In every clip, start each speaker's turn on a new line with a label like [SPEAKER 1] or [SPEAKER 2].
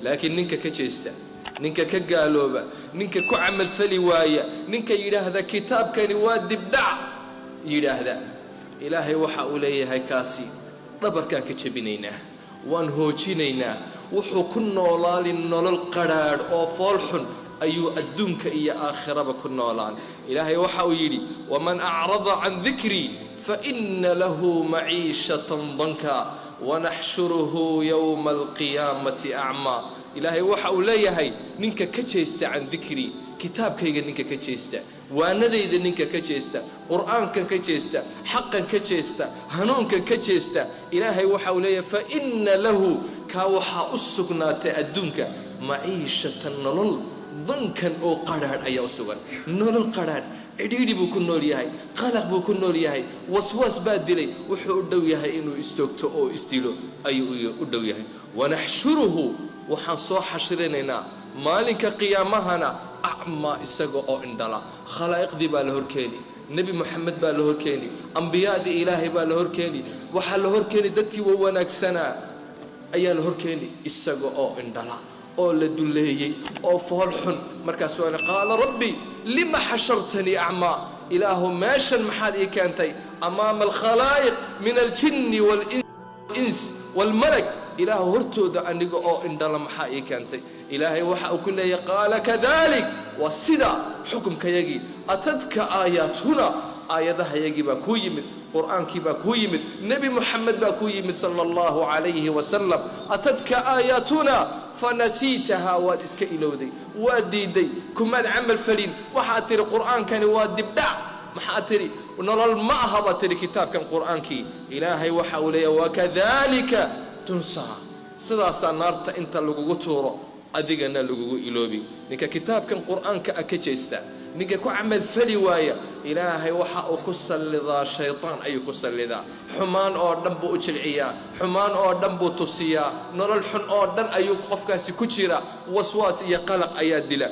[SPEAKER 1] laakiin ninka ka jeesta ninka ka gaalooba ninka ku camal fali waaya ninka yiraahda kitaabkani waa dibdhac yiraahda ilaahay waxa uu leeyahay kaasi dhabarkaan ka jabinaynaa waan hoojinaynaa wuxuu ku noolaalin nolol qaraar oo fool xun ayuu adduunka iyo aakhiraba ku noolaan ilaahay waxa uu yiri waman a'rada an dhikri fa inna lahu ma'ishatan danka wa nahshuruhu yawma alqiyamati a'ma ilaahay waxa uu leeyahay ninka ka jeesta an dhikri kitaabkayga ninka ka jeesta waanadayda ninka ka jeesta quraanka ka jeesta xaqan ka jeesta hanuunka ka jeesta ilaahay waxa uu leeyahay fa inna lahu ka waxa usugnaatay adduunka ma'ishatan nolol dankan oo qaraar ayaa sugan nolol qaraar cidhiidhi buu ku nool yahay qalaq buu ku nool yahay waswas baa dilay wuxuu u dhow yahay inuu istoogto oo istilo ayuu u dhow yahay wanahshuruhu waxaan soo xashirinaynaa maalinka qiyaamahana acma isaga oo indhala khalaa'iqdii baa la horkeeni nabi maxamed baa la horkeeni anbiyaadii ilaahay baa la horkeeni waxa la horkeeni dadkii wanaagsanaa ayaa la horkeeni isaga oo indhala oo la duleeyay oo fool xun markaas waa qaala rabbi lima hashartani a'ma ilaahu maashan maxaad ii keentay amaama alkhalaa'iq min aljinni wal ins wal malak ilaahu hortooda aniga oo indhala maxaa ii keentay ilaahay waxa uu ku leeyahay qaala kadalik wa sida xukumkayagi atadka aayatuna aayadaha yagi baa ku yimid quraanki baa ku yimid nabi muhammad baa ku yimid sallallahu alayhi wa sallam atadka aayatuna fanasitaha wa iska ilowday wa diiday kumaad amal falin waxa tiri quraankani waa dibdhac maxaa tiri nolol ma aha ba tiri kitaabkan quraanki ilaahay waxa uu leeyahay wa kadhalika tunsa sidaas naarta inta lagu tuuro adigana lagu iloobi ninka kitaabkan quraanka ka jeesta ninka ku amal fali waaya ilaahay waxa uu ku salidaa shaytaan ayuu ku salidaa xumaan oo dhan buu u jilciyaa xumaan oo dhan buu tusiyaa nolol xun oo dhan ayuu qofkaasi ku jira waswaas iyo qalaq ayaa dila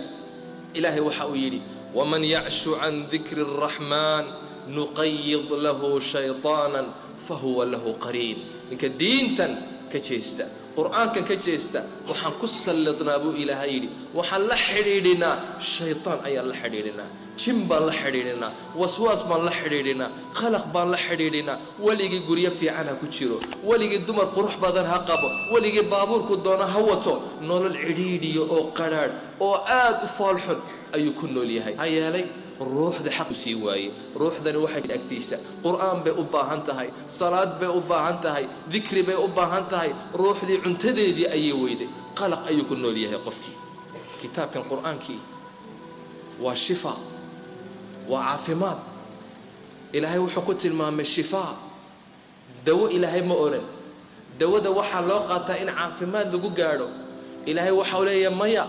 [SPEAKER 1] ilaahay waxa uu yiri waman ya'shu an dhikri arrahman nuqayyid lahu shaytaanan fahuwa lahu qarin ninka diintan ka jeesta quraanka ka jeesta waxaan ku salladnaa buu ilaahay yiri waxaan la xiriirinaa shaytaan ayaa la xiriirinaa jin baan la xiriirinaa waswaas baan la xiriirinaa qalaq baan la xiriirinaa waligii guriyo fiican ha ku jiro waligii dumar qurux badan ha qabo waligii baabuurku doona ha wato nolol cidhiidhiyo oo qaraar oo aad u foolxun ayuu ku nool yahay hayalay ruuxda xaq sii waaye ruuxdani waxay agtiisa quraan bay u baahan tahay salaad bay u baahan tahay dhikri bay u baahan tahay ruuxdii cuntadeedii ayay weyday qalaq ayuu ku nool yahay qofkii kitaabkan quraankii waa shifa waa caafimaad ilaahay wuxuu ku tilmaamay shifa dawo ilaahay ma oran dawada waxa loo qaataa in caafimaad lagu gaaro ilaahay waxa uu leeyahay maya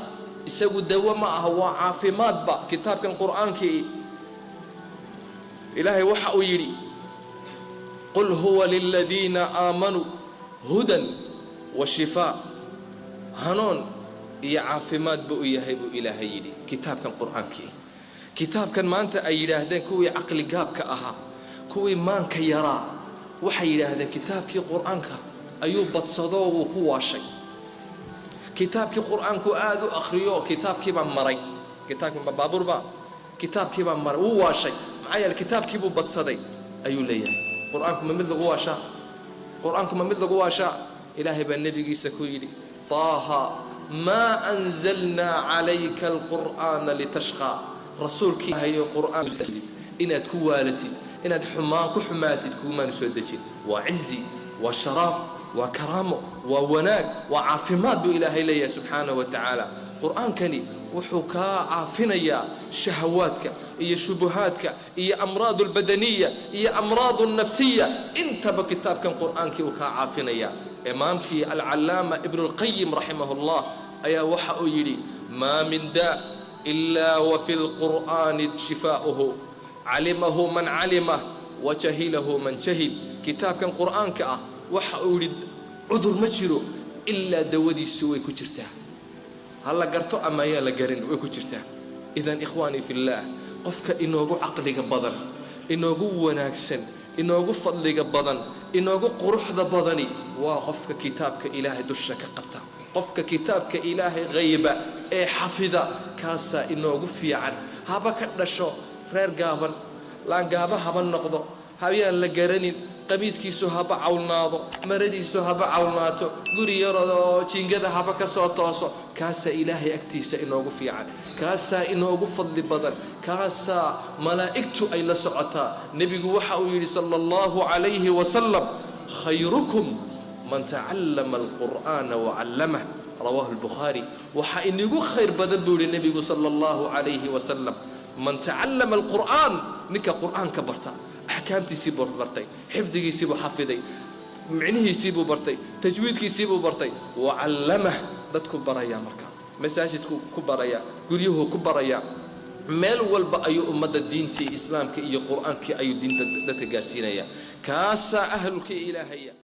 [SPEAKER 1] isagu dawo ma aha waa caafimaad ba kitaabkan quraanki ilaahay waxa uu yiri qul huwa lil ladina aamanu hudan wa shifaa hanuun iyo caafimaad buu yahay buu ilaahay yiri kitaabkan quraanki kitaabkan maanta ay yiraahdeen kuwii aqli gaabka ahaa kuwii maanka yaraa waxay yiraahdeen kitaabkii quraanka ayuu badsado oo ku waashay kitaabkii quraanku aad u akhriyo kitaabkii baa maray kitaabkii baabuur baa kitaabkii baa maray uu waashay maxay kitaabkii buu badsaday ayuu leeyahay quraanku ma mid lagu waasha quraanku ma mid lagu waasha ilaahay baa nabigiisa ku yiri taaha ma anzalna alayka alqur'ana litashqa rasuulkii hayo qur'aan inaad ku waalatid inaad xumaan ku xumaatid kuma soo dajin waa izzi waa sharaf وكرامه ووناك وعافمات إلهي لي سبحانه وتعالى قرآن كني وحكا عافنيا شهواتك هي شبهاتك هي أمراض البدنية هي أمراض النفسية انت بكتابك قرآن كي وكا عافنيا إمامك العلامة ابن القيم رحمه الله أيا وحا يري ما من داء إلا وفي القرآن شفاؤه علمه من علمه وجهله من جهل كتابك قرآن كأ waxa uu yiri cudur ma jiro illa dawadiisu way ku jirtaa hal garto ama yaa la garin way ku jirtaa idan ikhwani fillah qofka inoogu aqliga badan inoogu wanaagsan inoogu fadliga badan inoogu quruxda badani waa qofka kitaabka ilaahay dusha ka qabta قفك كتابك إلهي غيبة إيه حفظة كاسا إنه غفي عن هابا كدشو رير قابن لان قابا هابا النقضو هابيان لقرنين قميسكيسو هابا عولناضو مرديسو هابا عولناتو قري يردو تشينقذا هابا كسو توسو كاسا إلهي أكتيسا إنه غفي عن كاسا إنه غفض بدن كاسا ملائكتو أي لسعتا نبي وحا يري صلى الله عليه وسلم خيركم من تعلم القرآن وعلمه رواه البخاري وحا إنه خير بدن بولي النبي صلى الله عليه وسلم من تعلم القرآن نكا قرآن كبرتا أحكامتي سيبو برتي حفظي سيبو حفظي معنيه سيبو برتي تجويدك سيبو برتي وعلمه دتكو برايا مركا مساجدكو كبرايا قريه كبرايا ميل والبا أيو أمد الدين تي إسلام كي أيو قرآن كي أيو دين دتك قاسينيا كاسا أهلك إلهيا